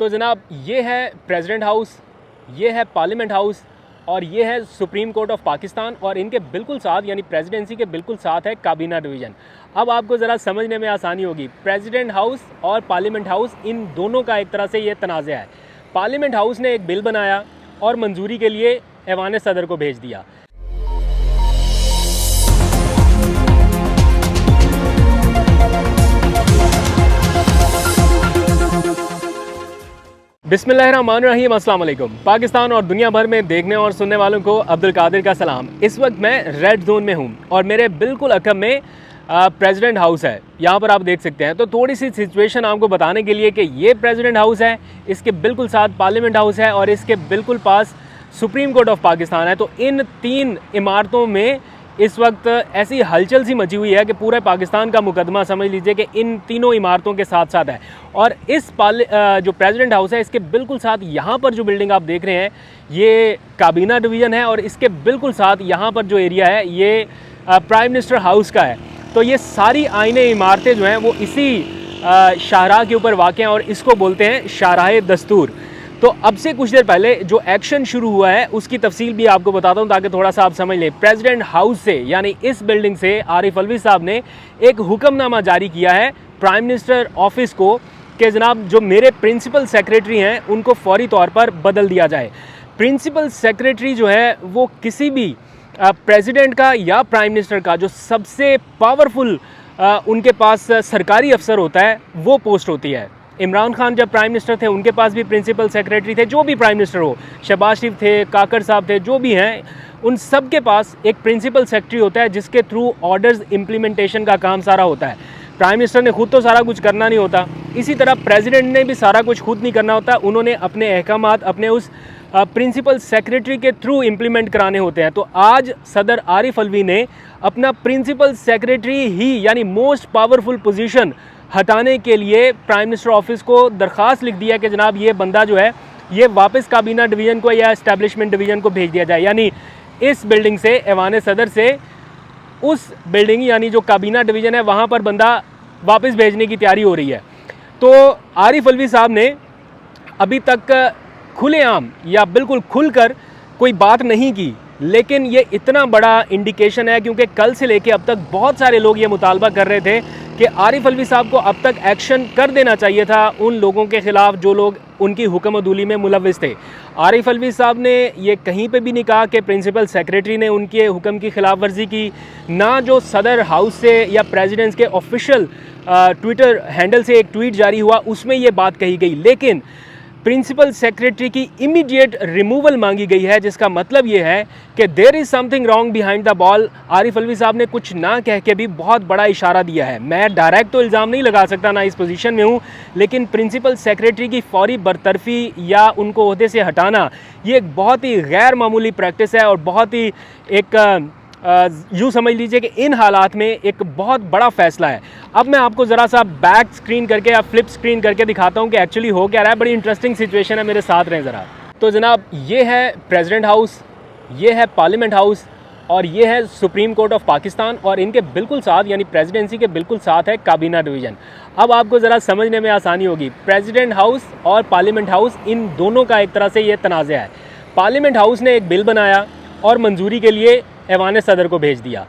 तो जनाब ये है प्रेसिडेंट हाउस, ये है पार्लियामेंट हाउस और ये है सुप्रीम कोर्ट ऑफ पाकिस्तान और इनके बिल्कुल साथ यानी प्रेसिडेंसी के बिल्कुल साथ है काबीना डिवीज़न। अब आपको ज़रा समझने में आसानी होगी, प्रेसिडेंट हाउस और पार्लियामेंट हाउस इन दोनों का एक तरह से ये तनाज़ा है। पार्लियामेंट हाउस ने एक बिल बनाया और मंजूरी के लिए ऐवान सदर को भेज दिया। बिस्मिल्लाहिर्रहमानिर्रहीम, अस्सलाम वालेकुम। पाकिस्तान और दुनिया भर में देखने और सुनने वालों को अब्दुल कादिर का सलाम। इस वक्त मैं रेड जोन में हूँ और मेरे बिल्कुल अकब में प्रेसिडेंट हाउस है, यहाँ पर आप देख सकते हैं। तो थोड़ी सी सिचुएशन आपको बताने के लिए कि ये प्रेसिडेंट हाउस है, इसके बिल्कुल साथ पार्लियामेंट हाउस है और इसके बिल्कुल पास सुप्रीम कोर्ट ऑफ पाकिस्तान है। तो इन तीन इमारतों में इस वक्त ऐसी हलचल सी मची हुई है कि पूरे पाकिस्तान का मुकदमा समझ लीजिए कि इन तीनों इमारतों के साथ साथ है। और इस जो प्रेसिडेंट हाउस है इसके बिल्कुल साथ यहाँ पर जो बिल्डिंग आप देख रहे हैं ये काबीना डिवीज़न है और इसके बिल्कुल साथ यहाँ पर जो एरिया है ये प्राइम मिनिस्टर हाउस का है। तो ये सारी आईने इमारतें जो हैं वो इसी शाहराह के ऊपर वाक़ हैं और इसको बोलते हैं शाहराह दस्तूर। तो अब से कुछ देर पहले जो एक्शन शुरू हुआ है उसकी तफसील भी आपको बताता हूँ ताकि थोड़ा सा आप समझ लें। प्रेसिडेंट हाउस से यानी इस बिल्डिंग से आरिफ अलवी साहब ने एक हुक्मनामा जारी किया है प्राइम मिनिस्टर ऑफिस को कि जनाब जो मेरे प्रिंसिपल सेक्रेटरी हैं उनको फौरी तौर पर बदल दिया जाए। प्रिंसिपल सेक्रेटरी जो है वो किसी भी प्रेसिडेंट का या प्राइम मिनिस्टर का जो सबसे पावरफुल उनके पास सरकारी अफसर होता है वो पोस्ट होती है। इमरान खान जब प्राइम मिनिस्टर थे उनके पास भी प्रिंसिपल सेक्रेटरी थे, जो भी प्राइम मिनिस्टर हो, शहबाज शरीफ थे, काकर साहब थे, जो भी हैं उन सब के पास एक प्रिंसिपल सेक्रेटरी होता है जिसके थ्रू ऑर्डर्स इम्प्लीमेंटेशन का काम सारा होता है। प्राइम मिनिस्टर ने खुद तो सारा कुछ करना नहीं होता, इसी तरह प्रेसिडेंट ने भी सारा कुछ खुद नहीं करना होता, उन्होंने अपने अहकामात अपने उस प्रिंसिपल सेक्रेटरी के थ्रू इम्प्लीमेंट कराने होते हैं। तो आज सदर आरिफ अलवी ने अपना प्रिंसिपल सेक्रेटरी ही यानी मोस्ट पावरफुल पोजीशन हटाने के लिए प्राइम मिनिस्टर ऑफिस को दरख्वास्त लिख दिया कि जनाब ये बंदा जो है ये वापस काबीना डिवीज़न को या एस्टेब्लिशमेंट डिवीज़न को भेज दिया जाए। यानी इस बिल्डिंग से ऐवान सदर से उस बिल्डिंग यानी जो काबीना डिवीज़न है वहाँ पर बंदा वापस भेजने की तैयारी हो रही है। तो आरिफ अलवी साहब ने अभी तक खुलेआम या बिल्कुल खुलकर कोई बात नहीं की, लेकिन ये इतना बड़ा इंडिकेशन है क्योंकि कल से लेके अब तक बहुत सारे लोग ये मुतालबा कर रहे थे कि आरिफ अलवी साहब को अब तक एक्शन कर देना चाहिए था उन लोगों के ख़िलाफ़ जो लोग उनकी हुक्मदूली में मुलव्विस थे। आरिफ अलवी साहब ने ये कहीं पे भी नहीं कहा कि प्रिंसिपल सेक्रेटरी ने उनके हुक्म की खिलाफ वर्जी की, ना जो सदर हाउस से या प्रेसिडेंट्स के ऑफिशियल ट्विटर हैंडल से एक ट्वीट जारी हुआ उसमें ये बात कही गई, लेकिन प्रिंसिपल सेक्रेटरी की इमीडिएट रिमूवल मांगी गई है, जिसका मतलब ये है कि there is something wrong behind the ball. Arif Alvi साहब ने कुछ ना कह के भी बहुत बड़ा इशारा दिया है। मैं डायरेक्ट तो इल्ज़ाम नहीं लगा सकता, ना इस पोजीशन में हूँ, लेकिन प्रिंसिपल सेक्रेटरी की फौरी बरतरफी या उनको ओहदे से हटाना ये एक बहुत ही गैर मामूली प्रैक्टिस है और बहुत ही एक यूँ समझ लीजिए कि इन हालात में एक बहुत बड़ा फ़ैसला है। अब मैं आपको ज़रा सा बैक स्क्रीन करके या फ्लिप स्क्रीन करके दिखाता हूँ कि एक्चुअली हो क्या रहा है। बड़ी इंटरेस्टिंग सिचुएशन है, मेरे साथ रहें ज़रा। तो जनाब ये है प्रेसिडेंट हाउस, ये है पार्लियामेंट हाउस और ये है सुप्रीम कोर्ट ऑफ पाकिस्तान और इनके बिल्कुल साथ यानी प्रेसिडेंसी के बिल्कुल साथ है काबीना डिवीज़न। अब आपको ज़रा समझने में आसानी होगी, प्रेसिडेंट हाउस और पार्लियामेंट हाउस इन दोनों का एक तरह से ये तनाज़ा है। पार्लियामेंट हाउस ने एक बिल बनाया और मंजूरी के लिए ऐवान सदर को भेज दिया।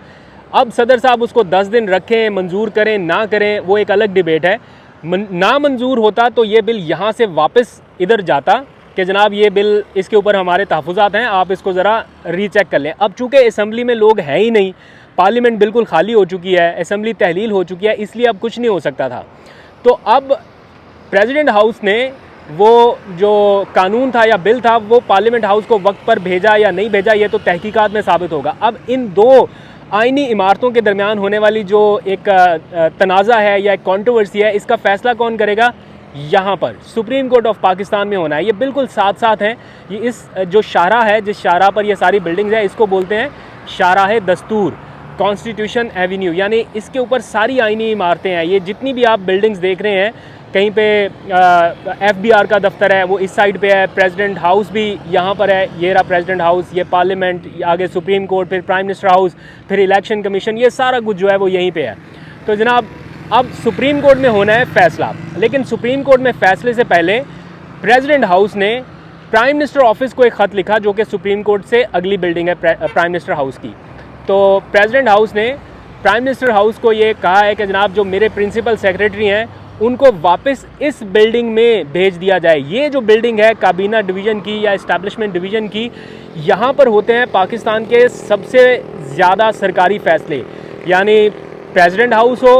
अब सदर साहब उसको 10 दिन रखें, मंजूर करें ना करें वो एक अलग डिबेट है। ना मंजूर होता तो ये बिल यहाँ से वापस इधर जाता कि जनाब ये बिल इसके ऊपर हमारे तहफ़्फ़ुज़ात हैं, आप इसको ज़रा रीचेक कर लें। अब चूँकि असम्बली में लोग हैं ही नहीं, पार्लियामेंट बिल्कुल खाली हो चुकी है, असम्बली तहलील हो चुकी है, इसलिए अब कुछ नहीं हो सकता था। तो अब प्रेसिडेंट हाउस ने वो जो कानून था या बिल था वो पार्लियामेंट हाउस को वक्त पर भेजा या नहीं भेजा ये तो तहकीकात में साबित होगा। अब इन दो आईनी इमारतों के दरमियान होने वाली जो एक तनाज़ा है या एक कंट्रोवर्सी है, इसका फ़ैसला कौन करेगा? यहाँ पर सुप्रीम कोर्ट ऑफ पाकिस्तान में होना है। ये बिल्कुल साथ साथ हैं। ये इस जो शाहराह है, जिस शाहराह पर ये सारी बिल्डिंग्स है, इसको बोलते हैं शाहराह दस्तूर, कॉन्स्टिट्यूशन एवेन्यू, यानी इसके ऊपर सारी आईनी इमारतें हैं। ये जितनी भी आप बिल्डिंग्स देख रहे हैं, कहीं पे FBR का दफ्तर है वो इस साइड पे है, प्रेसिडेंट हाउस भी यहाँ पर है, ये रहा प्रेसिडेंट हाउस, ये पार्लियामेंट, आगे सुप्रीम कोर्ट, फिर प्राइम मिनिस्टर हाउस, फिर इलेक्शन कमीशन, ये सारा कुछ जो है वो यहीं पे है। तो जनाब अब सुप्रीम कोर्ट में होना है फ़ैसला, लेकिन सुप्रीम कोर्ट में फ़ैसले से पहले प्रेसिडेंट हाउस ने प्राइम मिनिस्टर ऑफिस को एक ख़त लिखा जो कि सुप्रीम कोर्ट से अगली बिल्डिंग है प्राइम मिनिस्टर हाउस की। तो प्रेसिडेंट हाउस ने प्राइम मिनिस्टर हाउस को ये कहा है कि जनाब जो मेरे प्रिंसिपल सेक्रेटरी हैं उनको वापस इस बिल्डिंग में भेज दिया जाए। ये जो बिल्डिंग है काबीना डिवीज़न की या इस्टेब्लिशमेंट डिवीज़न की, यहाँ पर होते हैं पाकिस्तान के सबसे ज़्यादा सरकारी फ़ैसले, यानी प्रेसिडेंट हाउस हो,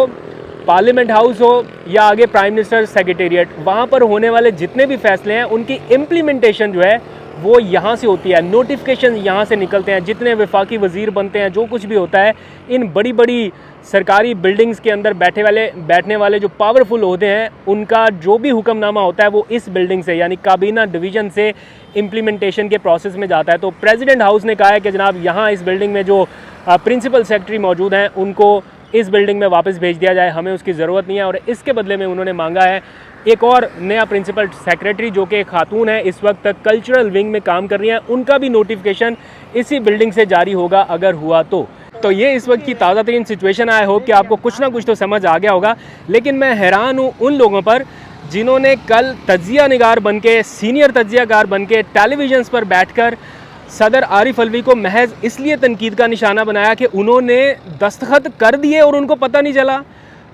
पार्लियामेंट हाउस हो या आगे प्राइम मिनिस्टर सेक्रेटेरिएट, वहाँ पर होने वाले जितने भी फैसले हैं उनकी इम्प्लीमेंटेशन जो है वो यहाँ से होती है। नोटिफिकेशन यहाँ से निकलते हैं, जितने वफाकी वज़ीर बनते हैं, जो कुछ भी होता है इन बड़ी बड़ी सरकारी बिल्डिंग्स के अंदर बैठने वाले जो पावरफुल होते हैं उनका जो भी हुक्मनामा होता है वो इस बिल्डिंग से यानी काबीना डिवीज़न से इम्प्लीमेंटेशन के प्रोसेस में जाता है। तो प्रेसिडेंट हाउस ने कहा है कि जनाब यहाँ इस बिल्डिंग में जो प्रिंसिपल सेक्रेटरी मौजूद हैं उनको इस बिल्डिंग में वापस भेज दिया जाए, हमें उसकी ज़रूरत नहीं है। और इसके बदले में उन्होंने मांगा है एक और नया प्रिंसिपल सेक्रेटरी जो कि खातून है, इस वक्त तक कल्चरल विंग में काम कर रही हैं, उनका भी नोटिफिकेशन इसी बिल्डिंग से जारी होगा अगर हुआ तो ये इस वक्त की ताज़ा तरीन सिचुएशन। आई होप कि आपको कुछ ना कुछ तो समझ आ गया होगा। लेकिन मैं हैरान हूँ उन लोगों पर जिन्होंने कल तज्जिया निगार बन के, सीनियर तज्जियाकार बन के टेलीविजन्स पर बैठकर सदर आरिफ अलवी को महज इसलिए तनकीद का निशाना बनाया कि उन्होंने दस्तखत कर दिए और उनको पता नहीं चला।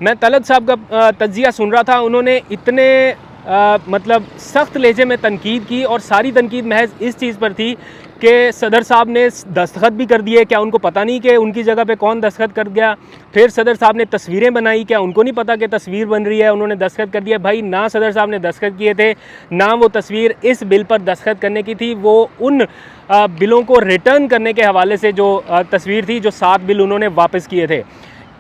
मैं तलत साहब का तज्जिया सुन रहा था, उन्होंने इतने मतलब सख्त लहजे में तनकीद की और सारी तनकीद महज इस चीज़ पर थी कि सदर साहब ने दस्तखत भी कर दिए, क्या उनको पता नहीं कि उनकी जगह पे कौन दस्तखत कर गया। फिर सदर साहब ने तस्वीरें बनाई, क्या उनको नहीं पता कि तस्वीर बन रही है, उन्होंने दस्तखत कर दिया। भाई ना सदर साहब ने दस्तखत किए थे, ना वो तस्वीर इस बिल पर दस्तखत करने की थी, वो उन बिलों को रिटर्न करने के हवाले से जो तस्वीर थी, जो 7 बिल उन्होंने वापस किए थे।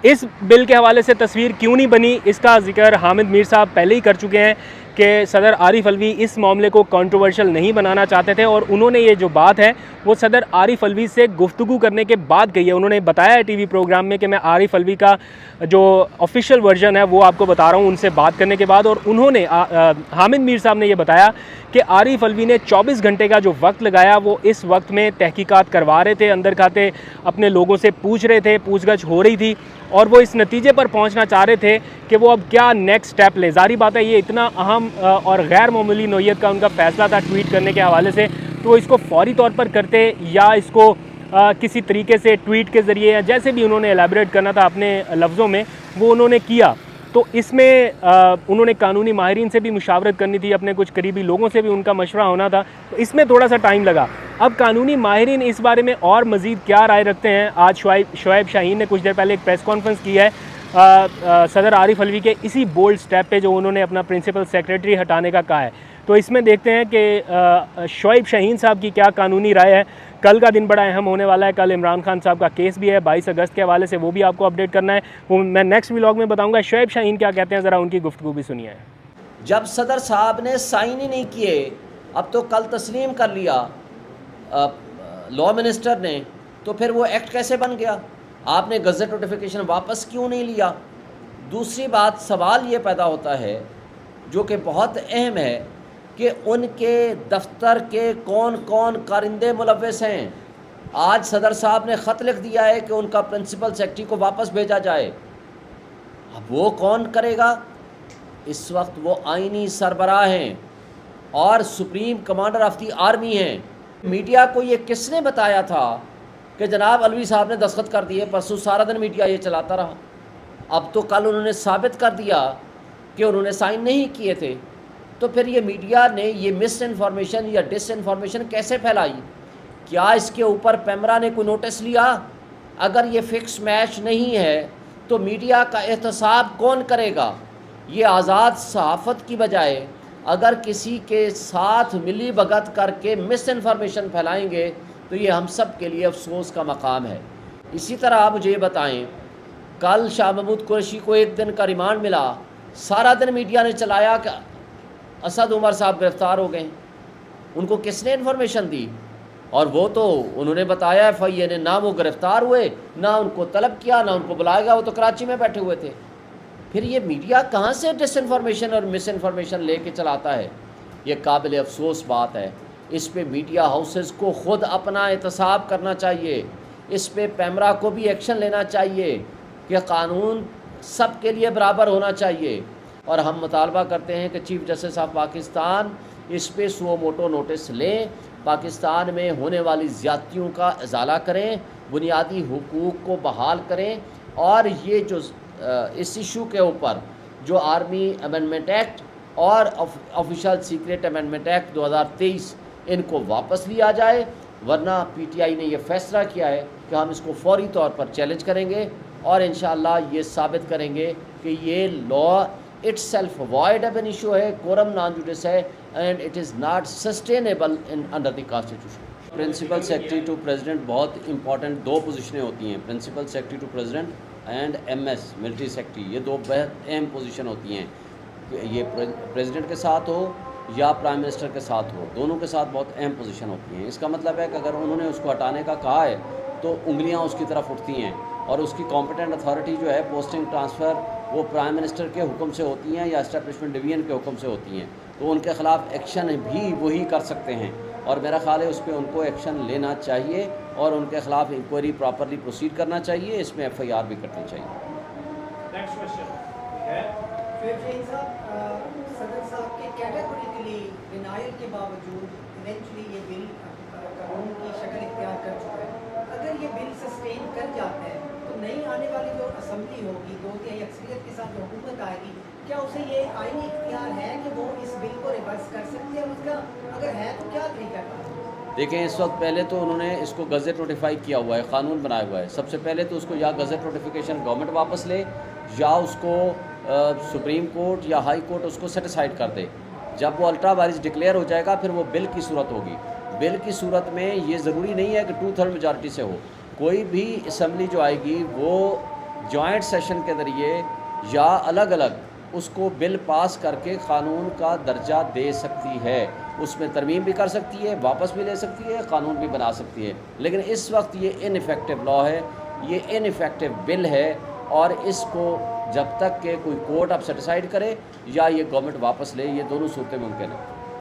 इस बिल के हवाले से तस्वीर क्यों नहीं बनी, इसका जिक्र हामिद मीर साहब पहले ही कर चुके हैं कि सदर आरिफ अलवी इस मामले को कंट्रोवर्शियल नहीं बनाना चाहते थे और उन्होंने ये जो बात है वो सदर आरिफ अलवी से गुफ्तगू करने के बाद कही है। उन्होंने बताया है टीवी प्रोग्राम में कि मैं आरिफ अलवी का जो ऑफिशियल वर्जन है वो आपको बता रहा हूँ उनसे बात करने के बाद। और उन्होंने हामिद मीर साहब ने ये बताया कि आरिफ अलवी ने 24 घंटे का जो वक्त लगाया वो इस वक्त में तहकीकात करवा रहे थे, अंदर खाते अपने लोगों से पूछ रहे थे, पूछगछ हो रही थी और वो इस नतीजे पर पहुंचना चाह रहे थे कि वो अब क्या नेक्स्ट स्टेप ले। ज़ाहिर बात है ये इतना अहम और गैर मामूली नौइयत का उनका फ़ैसला था ट्वीट करने के हवाले से, तो इसको फौरी तौर पर करते या इसको किसी तरीके से ट्वीट के ज़रिए या जैसे भी उन्होंने एलैबोरेट करना था अपने लफ्ज़ों में वो उन्होंने किया। तो इसमें उन्होंने कानूनी माहिरीन से भी मुशावरत करनी थी, अपने कुछ करीबी लोगों से भी उनका मशवरा होना था, तो इसमें थोड़ा सा टाइम लगा। अब कानूनी माहिरीन इस बारे में और मज़ीद क्या राय रखते हैं, आज शुएब शाहीन ने कुछ देर पहले एक प्रेस कॉन्फ्रेंस की है सदर आरिफ अलवी के इसी बोल्ड स्टेप पे जो उन्होंने अपना प्रिंसिपल सेक्रेटरी हटाने का कहा है। तो इसमें देखते हैं कि शुएब शाहीन साहब की क्या कानूनी राय है। कल का दिन बड़ा अहम होने वाला है, कल इमरान खान साहब का केस भी है 22 अगस्त के हवाले से, वो भी आपको अपडेट करना है, वो मैं नेक्स्ट व्लॉग में बताऊंगा। शुएब शाहीन क्या कहते हैं ज़रा उनकी गुफ्तगू भी सुनिए। जब सदर साहब ने साइन ही नहीं किए, अब तो कल तस्लीम कर लिया लॉ मिनिस्टर ने, तो फिर वो एक्ट कैसे बन गया? आपने गज़ट नोटिफिकेशन वापस क्यों नहीं लिया? दूसरी बात, सवाल ये पैदा होता है जो कि बहुत अहम है कि उनके दफ्तर के कौन कौन कारिंदे मुलव्वस हैं। आज सदर साहब ने ख़त लिख दिया है कि उनका प्रिंसिपल सेक्रेटरी को वापस भेजा जाए, अब वो कौन करेगा? इस वक्त वो आईनी सरबराह हैं और supreme commander of the army हैं। मीडिया को ये किसने बताया था कि जनाब अलवी साहब ने दस्तखत कर दिए? परसों सारा दिन मीडिया ये चलाता रहा, अब तो कल उन्होंने साबित कर दिया कि उन्होंने साइन नहीं किए थे। तो फिर ये मीडिया ने ये मिस इन्फॉर्मेशन या डिस इन्फॉर्मेशन कैसे फैलाई? क्या इसके ऊपर पैमरा ने कोई नोटिस लिया? अगर ये फिक्स मैच नहीं है तो मीडिया का एहतसाब कौन करेगा? ये आज़ाद सहाफ़त की बजाय अगर किसी के साथ मिली भगत करके मिस इन्फॉर्मेशन फैलाएंगे तो ये हम सब के लिए अफसोस का मकाम है। इसी तरह आप मुझे बताएं, कल शाह महमूद कुरैशी को 1 दिन का रिमांड मिला, सारा दिन मीडिया ने चलाया कि असद उमर साहब गिरफ़्तार हो गए। उनको किसने इन्फॉर्मेशन दी? और वो तो उन्होंने बताया FIA ने, ना वो गिरफ़्तार हुए, ना उनको तलब किया, ना उनको बुलाया गया, वो तो कराची में बैठे हुए थे। फिर ये मीडिया कहाँ से डिसइन्फॉर्मेशन और मिस इन्फॉर्मेशन लेके चलाता है? ये काबिल अफसोस बात है। इस पे मीडिया हाउसेस को ख़ुद अपना एहतसाब करना चाहिए, इस पे पैमरा को भी एक्शन लेना चाहिए कि कानून सब के लिए बराबर होना चाहिए। और हम मुतालबा करते हैं कि चीफ़ जस्टिस ऑफ पाकिस्तान इस पे सुओ मोटो नोटिस लें, पाकिस्तान में होने वाली ज़्यादतियों का इजाला करें, बुनियादी हुकूक को बहाल करें, और ये जो इस इशू के ऊपर जो आर्मी अमेंडमेंट एक्ट और ऑफिशियल सीक्रेट अमेंडमेंट एक्ट 2023 इनको वापस लिया जाए, वरना पीटीआई ने यह फैसला किया है कि हम इसको फौरी तौर पर चैलेंज करेंगे और इंशाअल्लाह ये साबित करेंगे कि ये law itself void of an issue है, quorum non judice है, and it is not sustainable in under the constitution. Principal secretary to president बहुत इंपॉर्टेंट दो पोजीशनें होती हैं, principal secretary to president and MS military secretary, ये दो बहुत अहम पोजीशन होती हैं। ये प्रेसिडेंट के साथ हो या प्राइम मिनिस्टर के साथ हो, दोनों के साथ बहुत अहम पोजीशन होती हैं। इसका मतलब है कि अगर उन्होंने उसको हटाने का कहा है तो उंगलियां उसकी तरफ उठती हैं, और उसकी कॉम्पिटेंट अथॉरिटी जो है पोस्टिंग ट्रांसफ़र वो प्राइम मिनिस्टर के हुक्म से होती हैं या एस्टेब्लिशमेंट डिवीजन के हुक्म से होती हैं, तो उनके ख़िलाफ़ एक्शन भी वही कर सकते हैं, और मेरा ख़्याल है उस पर उनको एक्शन लेना चाहिए और उनके ख़िलाफ़ इंक्वायरी प्रॉपरली प्रोसीड करना चाहिए, इसमें एफआईआर भी करनी चाहिए। नेक्स्ट क्वेश्चन सदर साहब के कैटेगोरिकली डिनायल के बावजूद इवेंचुअली ये बिल कानून की शक्ल इख्तियार कर चुका है। अगर ये बिल सस्टेन कर जाता है तो नई आने वाली जो असम्बली होगी, 2/3 अक्सरियत के साथ जो हुकूमत आएगी, क्या उसे ये आईनी इख्तियार है कि वो इस बिल को रिवर्स कर सकते हैं? उसका अगर है तो क्या तरीका है? देखें, इस वक्त पहले तो उन्होंने इसको गज़ट नोटिफाई किया हुआ है, क़ानून बनाया हुआ है। सबसे पहले तो उसको या गज़ट नोटिफिकेशन गवर्नमेंट वापस ले, या उसको सुप्रीम कोर्ट या हाई कोर्ट उसको सेटिसाइड कर दे। जब वो अल्ट्रा वायरस डिक्लेयर हो जाएगा फिर वो बिल की सूरत होगी। बिल की सूरत में ये ज़रूरी नहीं है कि 2/3 मेजॉरिटी से हो, कोई भी असम्बली जो आएगी वो जॉइंट सेशन के ज़रिए या अलग अलग उसको बिल पास करके क़ानून का दर्जा दे सकती है, उसमें तरमीम भी कर सकती है, वापस भी ले सकती है, क़ानून भी बना सकती है। लेकिन इस वक्त ये इनइफेक्टिव लॉ है, ये इनइफेक्टिव बिल है, और इसको जब तक के कोई कोर्ट अब सेटिसाइड करे या ये गवर्नमेंट वापस ले, ये दोनों सूरतें मुमकिन हैं।